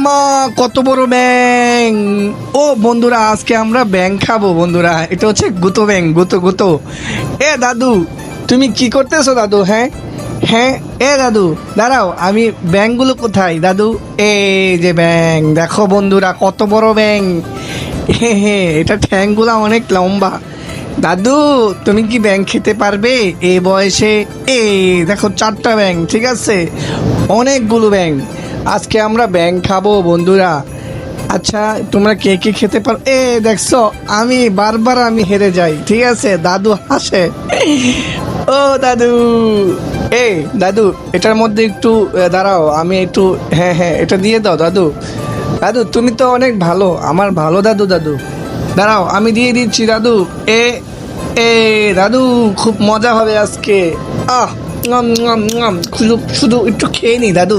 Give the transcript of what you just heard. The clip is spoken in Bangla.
মা কত বড় ব্যাং! ও বন্ধুরা, আজকে আমরা ব্যাং খাবো বন্ধুরা। এটা হচ্ছে গুতো ব্যাং, গুতো গুতো। এ দাদু, তুমি কি করতেছো দাদু? হ্যাঁ হ্যাঁ, এ দাদু দাঁড়াও, আমি ব্যাংগুলো কোথায় দাদু? এই যে ব্যাং, দেখো বন্ধুরা কত বড় ব্যাং। হ্যাঁ, এটা ঠ্যাংগুলা অনেক লম্বা। দাদু, তুমি কি ব্যাং খেতে পারবে এই বয়সে? এই দেখো 4টা ব্যাং, ঠিক আছে, অনেকগুলো ব্যাং। আজকে আমরা ব্যাং খাবো বন্ধুরা। আচ্ছা, তোমরা কে কে খেতে পারো? দেখছো, আমি বারবার হেরে যাই, ঠিক আছে। দাদু হাসে। ও দাদু, দাদু, এটার মধ্যে একটু দাঁড়াও, আমি একটু, হ্যাঁ হ্যাঁ, এটা দিয়ে দাও দাদু। দাদু তুমি তো অনেক ভালো, আমার ভালো দাদু। দাদু দাঁড়াও, আমি দিয়ে দিচ্ছি দাদু। এ এ দাদু, খুব মজা হবে আজকে। আহ, শুধু শুধু একটু খেয়ে নি দাদু।